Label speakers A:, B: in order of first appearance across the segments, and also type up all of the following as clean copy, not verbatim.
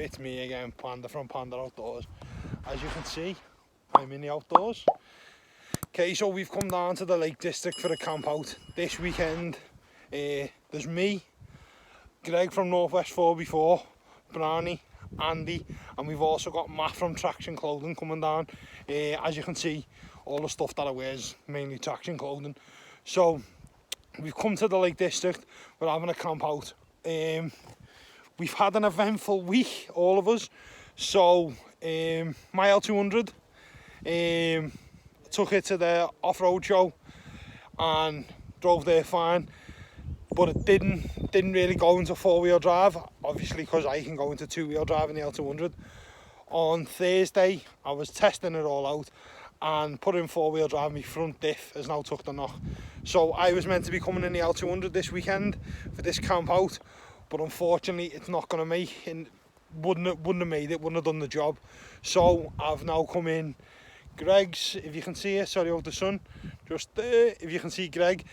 A: It's me again, Panda from Panda Outdoors. As you can see, I'm in the outdoors. Okay, so we've come down to the Lake District for a camp out this weekend. There's me, Greg from Northwest 4x4, Brownie, Andy, and we've also got Matt from Traction Clothing coming down. As you can see, all the stuff that I wear is mainly Traction Clothing. So we've come to the Lake District, we're having a camp out. We've had an eventful week, all of us. So my L200, took it to the off-road show and drove there fine, but it didn't really go into four-wheel drive, obviously, because I can go into two-wheel drive in the L200. On Thursday I was testing it all out and put in four-wheel drive. My front diff has now took the knock, so I was meant to be coming in the L200 this weekend for this camp out, but unfortunately it's not going to make it. Wouldn't have made it, wouldn't have done the job. So I've now come in Greg's, if you can see it, sorry about the sun, just there, if you can see Greg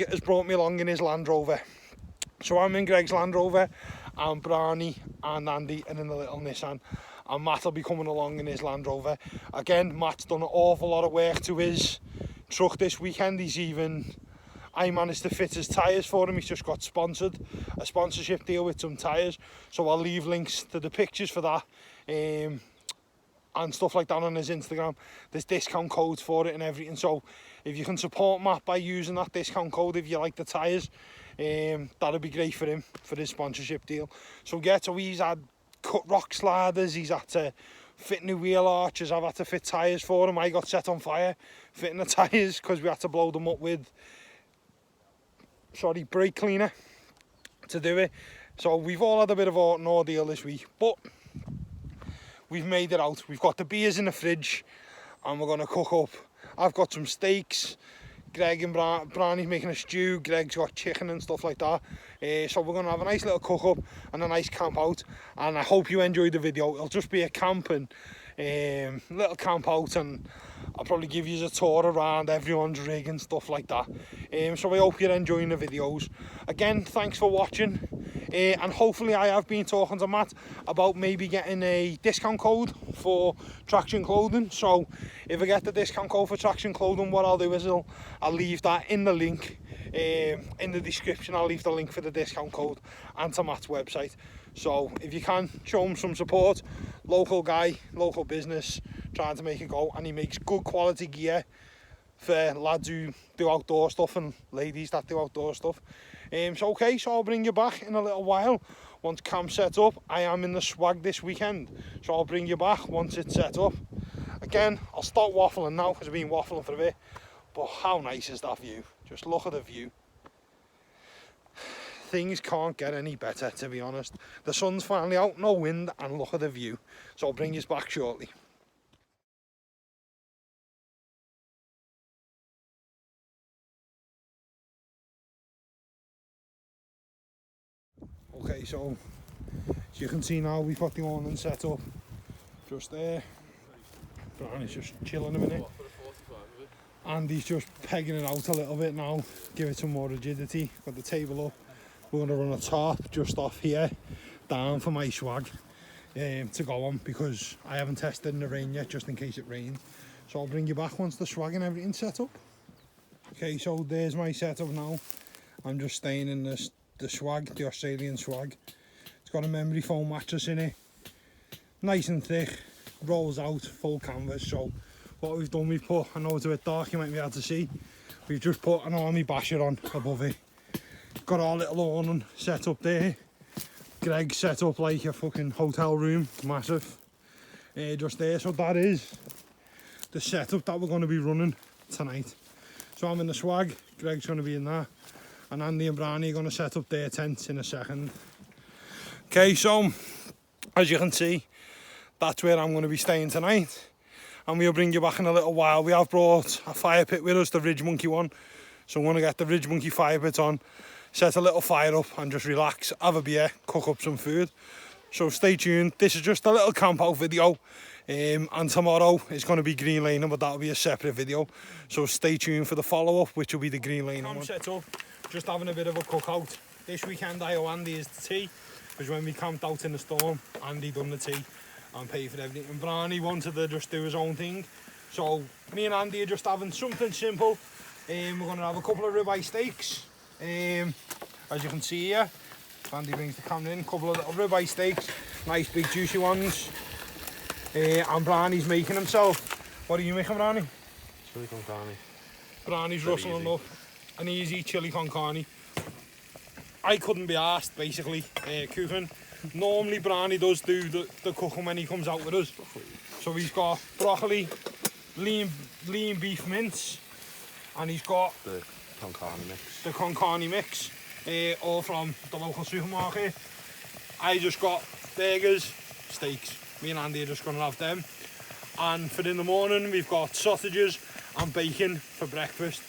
A: has brought me along in his Land Rover. So I'm in Greg's Land Rover, and Brownie and Andy are in the little Nissan, and Matt will be coming along in his Land Rover. Again, Matt's done an awful lot of work to his truck this weekend. I managed to fit his tyres for him. He's just got a sponsorship deal with some tyres, so I'll leave links to the pictures for that and stuff like that on his Instagram. There's discount codes for it and everything, so if you can support Matt by using that discount code if you like the tyres, that'd be great for him for his sponsorship deal. So yeah, so he's had cut rock sliders, he's had to fit new wheel arches, I've had to fit tyres for him. I got set on fire fitting the tyres because we had to blow them up with brake cleaner to do it. So we've all had a bit of an ordeal this week, but we've made it out. We've got the beers in the fridge and we're going to cook up. I've got some steaks, Greg and Brownie's making a stew, Greg's got chicken and stuff like that. So we're going to have a nice little cook up and a nice camp out, and I hope you enjoyed the video. It'll just be a camping little camp out, and I'll probably give you a tour around everyone's rig and stuff like that. So I hope you're enjoying the videos. Again, thanks for watching, and hopefully I have been talking to Matt about maybe getting a discount code for Traction Clothing. So if I get the discount code for Traction Clothing, what I'll do is I'll leave that in the link in the description. I'll leave the link for the discount code and to Matt's website. So if you can, show him some support. Local guy, local business, trying to make it go, and he makes good quality gear for lads who do outdoor stuff and ladies that do outdoor stuff. So I'll bring you back in a little while once camp's set up. I am in the swag this weekend, so I'll bring you back once it's set up. Again, I'll stop waffling now because I've been waffling for a bit, but how nice is that view? Just look at the view. Things can't get any better, to be honest. The sun's finally out, no wind, and look at the view. So I'll bring you back shortly. Okay, so as you can see now, we've got the awning set up just there. Brownie's just chilling a minute. Andy's just pegging it out a little bit now, give it some more rigidity. Got the table up. We're going to run a tarp just off here down for my swag to go on, because I haven't tested in the rain yet, just in case it rains. So I'll bring you back once the swag and everything's set up. Okay, so there's my setup now. I'm just staying in the swag, the Australian swag. It's got a memory foam mattress in it, nice and thick, rolls out, full canvas. So what we've done, we've put, I know it's a bit dark, you might be able to see, we've just put an army basher on above it. Got our little awning set up there. Greg set up like a fucking hotel room, massive, just there. So that is the setup that we're going to be running tonight. So I'm in the swag, Greg's going to be in that, and Andy and Brownie are going to set up their tents in a second. Okay, so as you can see, that's where I'm going to be staying tonight, and we'll bring you back in a little while. We have brought a fire pit with us, the Ridge Monkey one, so I'm going to get the Ridge Monkey fire pit on, set a little fire up and just relax, have a beer, cook up some food. So stay tuned. This is just a little camp out video, and tomorrow is going to be Green Lane, but that'll be a separate video. So stay tuned for the follow-up, which will be the Green Lane one. Set up, just having a bit of a cookout. this weekend I owe Andy his tea, because when we camped out in the storm, Andy done the tea and paid for everything, and Brownie wanted to just do his own thing. So me and Andy are just having something simple. We're going to have a couple of ribeye steaks, as you can see here. Andy brings the camera in, a couple of little ribeye steaks, nice big juicy ones, and Brownie's making himself. What are you making, Brownie?
B: Chili con carne.
A: Brownie's rustling up an easy chili con carne. I couldn't be asked basically cooking. Normally Brownie does do the cooking when he comes out with us. So he's got broccoli, lean beef mince, and he's got
B: the con carne mix.
A: The con carne mix, all from the local supermarket. I just got burgers, steaks. Me and Andy are just going to have them. And for in the morning we've got sausages and bacon for breakfast.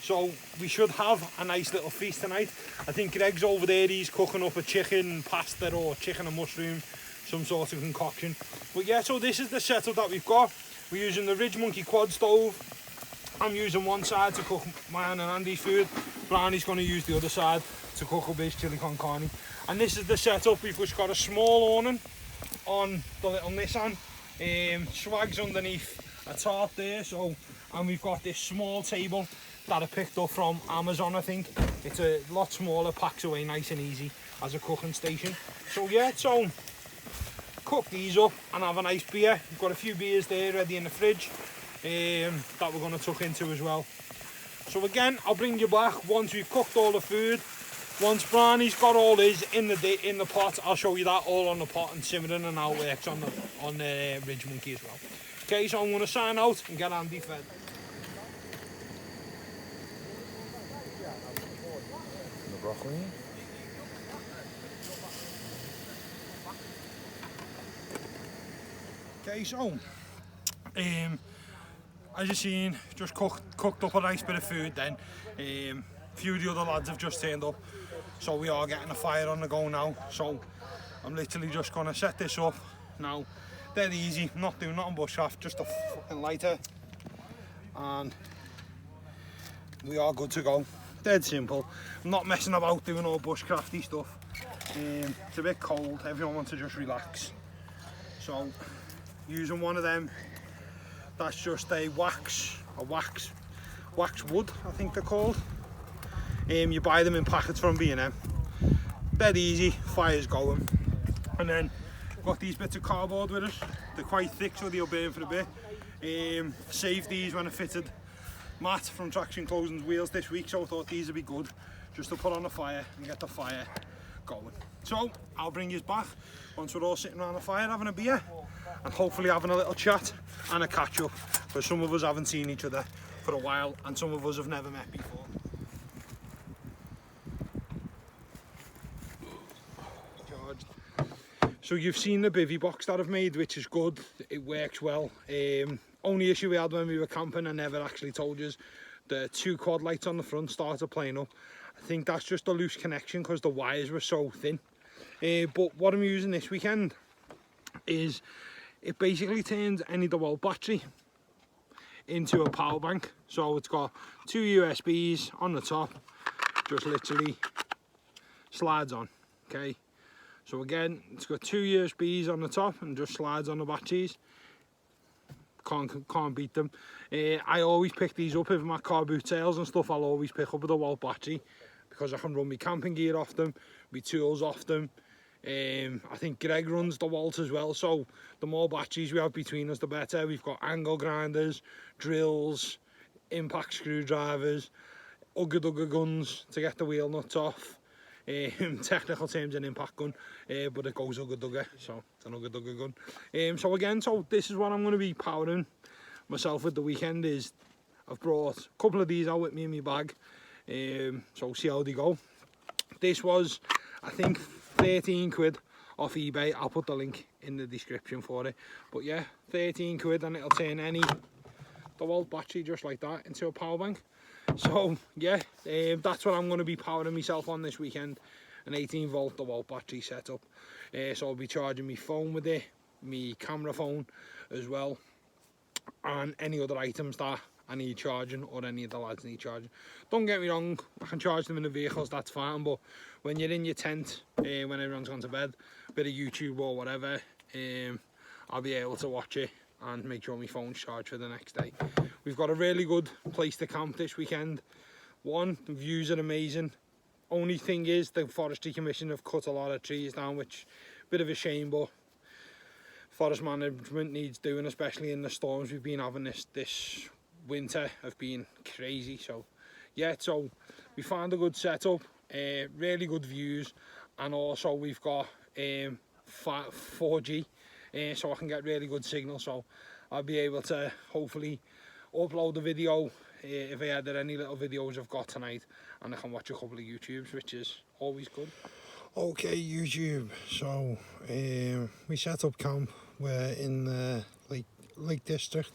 A: So we should have a nice little feast tonight. I think Greg's over there, he's cooking up a chicken pasta or chicken and mushroom, some sort of concoction. But yeah, so this is the setup that we've got. We're using the Ridge Monkey quad stove. I'm using one side to cook mine and Andy's food. Brownie's going to use the other side to cook up his chili con carne. And this is the setup. We've just got a small awning on the little Nissan. Swags underneath a tarp there. So, and we've got this small table that I picked up from Amazon, I think. It's a lot smaller, packs away nice and easy as a cooking station. So yeah, so cook these up and have a nice beer. We've got a few beers there ready in the fridge that we're going to tuck into as well. So again, I'll bring you back once we've cooked all the food. Once Brownie's got all his in the pot, I'll show you that all on the pot and simmering and how it works on the Ridge Monkey as well. Okay, so I'm going to sign out and get Andy fed. The broccoli. Okay, so as you've seen, just cooked up a nice bit of food then. A few of the other lads have just turned up, so we are getting a fire on the go now. So I'm literally just going to set this up now. Dead easy, not doing nothing bushcraft, just a fucking lighter, and we are good to go. Dead simple. I'm not messing about doing all bushcrafty stuff. It's a bit cold, everyone wants to just relax. So using one of them, that's just a wax wood, I think they're called. You buy them in packets from B&M. Dead easy, fire's going. And then got these bits of cardboard with us. They're quite thick, so they'll burn for a bit. Saved these when I fitted Matt from Traction Closing's wheels this week, so I thought these would be good just to put on the fire and get the fire going. So I'll bring you back once we're all sitting around the fire having a beer and hopefully having a little chat and a catch up, because some of us haven't seen each other for a while and some of us have never met before. So you've seen the bivvy box that I've made, which is good, it works well. Only issue we had when we were camping, I never actually told you, the 2 quad lights on the front started playing up. I think that's just a loose connection because the wires were so thin. But what I'm using this weekend is, it basically turns any DeWalt battery into a power bank. So it's got 2 USBs on the top, just literally slides on, okay? So again, it's got 2 USBs on the top and just slides on the batteries. Can't beat them. I always pick these up if I'm at car boot sales and stuff. I'll always pick up a DeWalt battery because I can run my camping gear off them, my tools off them. I think Greg runs DeWalt as well, so the more batteries we have between us the better. We've got angle grinders, drills, impact screwdrivers, ugga guns to get the wheel nuts off. Technical terms, an impact gun, but it goes ugga, so it's an ugga gun. So again, so this is what I'm going to be powering myself with the weekend. Is I've brought a couple of these out with me in my bag, so see how they go. This was, I think, 13 quid off eBay. I'll put the link in the description for it. But yeah, 13 quid and it'll turn any DeWalt battery just like that into a power bank. So yeah, that's what I'm going to be powering myself on this weekend, an 18 volt DeWalt battery setup. So I'll be charging my phone with it, my camera phone as well, and any other items that I need charging, or any of the lads need charging. Don't get me wrong, I can charge them in the vehicles, that's fine, but when you're in your tent, when everyone's gone to bed, a bit of YouTube or whatever, I'll be able to watch it and make sure my phone's charged for the next day. We've got a really good place to camp this weekend. One, the views are amazing. Only thing is, the Forestry Commission have cut a lot of trees down, which a bit of a shame, but forest management needs doing, especially in the storms we've been having this winter have been crazy. So yeah, so we found a good setup, really good views, and also we've got 4G, so I can get really good signal, so I'll be able to hopefully upload the video if I edit any little videos I've got tonight, and I can watch a couple of YouTubes, which is always good. Okay, YouTube, so we set up camp. We're in the Lake District,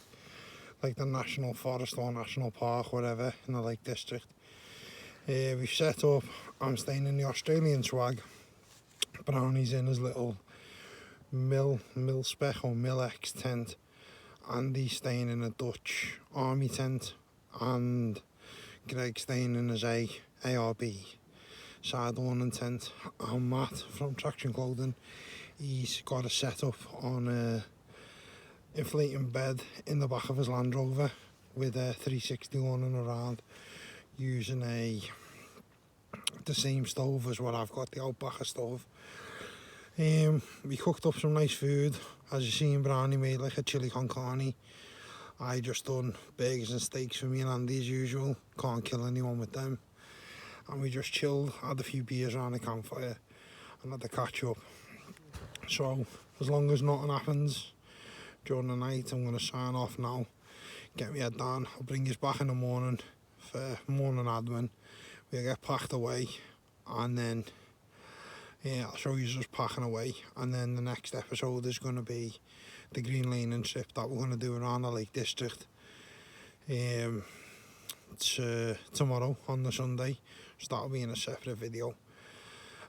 A: like the National Forest or National Park, whatever, in the Lake District. We've set up. I'm staying in the Australian swag. Brownie's in his little mil spec or mil X tent. Andy's staying in a Dutch army tent, and Greg's staying in his ARB side awning tent. And Matt from Traction Clothing, he's got a setup on a inflating bed in the back of his Land Rover with a 360 running around, using the same stove as what I've got, the Outbacker stove. We cooked up some nice food. As you seen, Brownie made like a chili con carne. I just done burgers and steaks for me and Andy as usual. Can't kill anyone with them. And we just chilled, had a few beers around the campfire, and had a catch up. So as long as nothing happens during the night, I'm going to sign off now, get my head down. I'll bring you back in the morning for morning admin. We'll get packed away, and then yeah, I'll show you just packing away, and then the next episode is going to be the green laning trip that we're going to do around the Lake District. It's tomorrow on the Sunday, so that'll be in a separate video.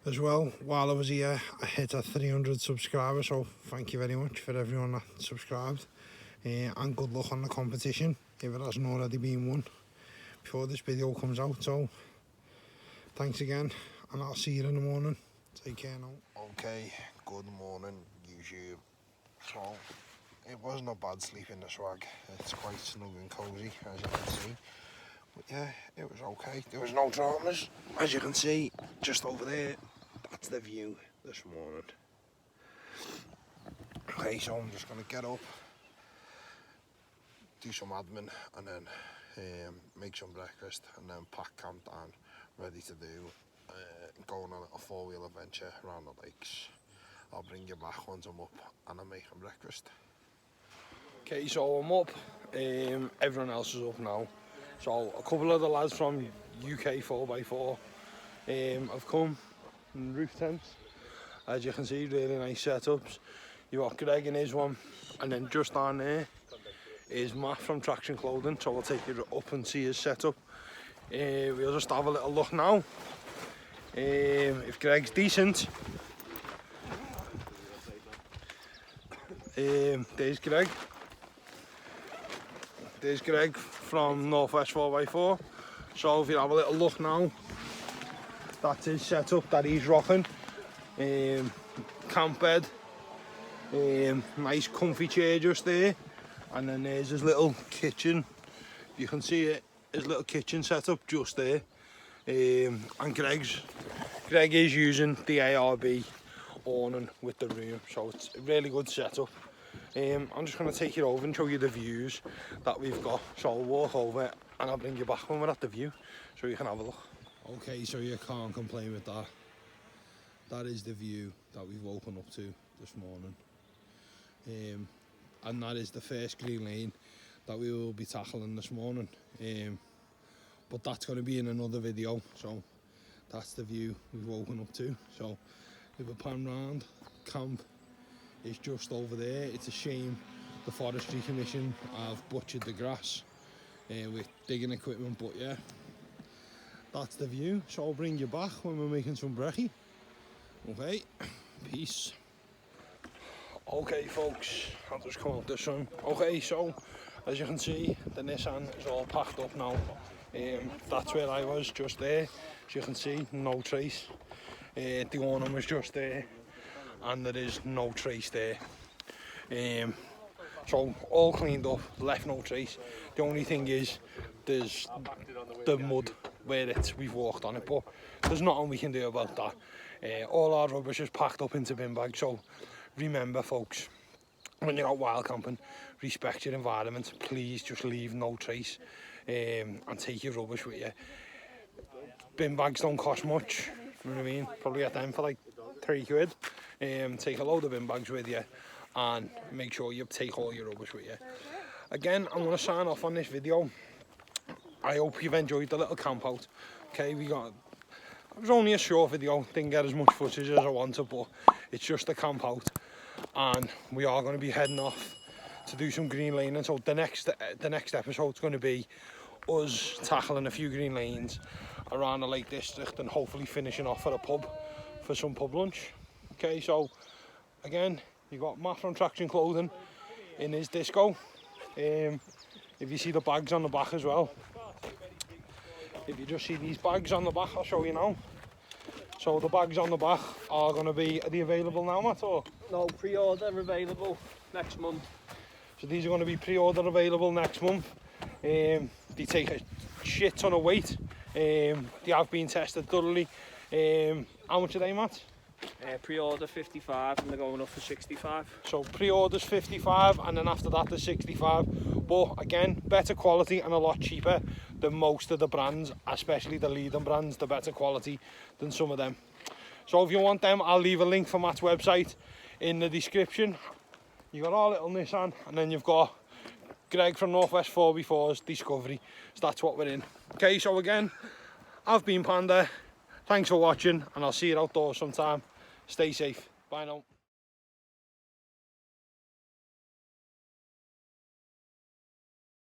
A: As well, while I was here, I hit 300 subscribers, so thank you very much for everyone that subscribed, and good luck on the competition if it hasn't already been won before this video comes out. So thanks again, and I'll see you in the morning. Take care now. Okay, good morning YouTube. So it wasn't a bad sleep in the swag. It's quite snug and cosy, as you can see. But yeah, it was okay. There was no dramas. As you can see, just over there, that's the view this morning. Okay, so I'm just going to get up, do some admin, and then make some breakfast, and then pack camp down, ready to do going on a four-wheel adventure around the lakes. I'll bring you back once I'm up and I'm making breakfast. Okay, so I'm up, everyone else is up now. So a couple of the lads from UK 4x4 have come in roof tents. As you can see, really nice setups. You've got Greg in his one, and then just down there is Matt from Traction Clothing, so I'll take you up and see his setup. We'll just have a little look now. If Greg's decent. There's Greg. There's Greg from Northwest 4x4. So if you have a little look now, that's his setup that he's rocking. Camp bed, nice comfy chair just there, and then there's his little kitchen. You can see it, his little kitchen setup just there. And Greg is using the ARB awning with the room, so it's a really good setup. I'm just going to take you over and show you the views that we've got. So I'll walk over and I'll bring you back when we're at the view, so you can have a look. Okay, so you can't complain with that. That is the view that we've woken up to this morning. And that is the first green lane that we will be tackling this morning. But that's going to be in another video, so that's the view we've woken up to. So if we pan round, camp is just over there. It's a shame the Forestry Commission have butchered the grass with digging equipment, but yeah, that's the view. So I'll bring you back when we're making some brekkie. Okay, peace. Okay folks, I'll just come out the sun. Okay, so As you can see, the Nissan is all packed up now. That's where I was, just there. As you can see, no trace. The owner was just there, and there is no trace there. So all cleaned up, left no trace. The only thing is, there's the mud where we've walked on it, but there's nothing we can do about that. All our rubbish is packed up into bin bags, so remember folks, when you're out wild camping, respect your environment. Please just leave no trace, and take your rubbish with you. Bin bags don't cost much, you know what I mean? Probably get them for like £3. Take a load of bin bags with you, and make sure you take all your rubbish with you. Again, I'm going to sign off on this video. I hope you've enjoyed the little camp out. Okay, it was only a short video, didn't get as much footage as I wanted, but it's just a camp out, and we are going to be heading off to do some green laning. So the next episode is going to be us tackling a few green lanes around the Lake District, and hopefully finishing off at a pub for some pub lunch. Okay, so again, you got Matt from Traction Clothing in his disco. If you see the bags on the back as well, if you just see these bags on the back, I'll show you now. So the bags on the back are going to be, are they available now, Matt, or?
C: No, pre-order available next month.
A: So these are going to be pre-order available next month. They take a shit ton of weight. They have been tested thoroughly. How much are they, Matt?
C: Pre-order 55 and they're going up for 65.
A: So pre-orders 55 and then after that there's 65. But again, better quality and a lot cheaper than most of the brands, especially the leading brands, the better quality than some of them. So if you want them, I'll leave a link for Matt's website in the description. You've got our little Nissan, and then you've got Greg from Northwest 4x4's Discovery. So that's what we're in. Okay, so again, I've been Panda. Thanks for watching, and I'll see you outdoors sometime. Stay safe. Bye now.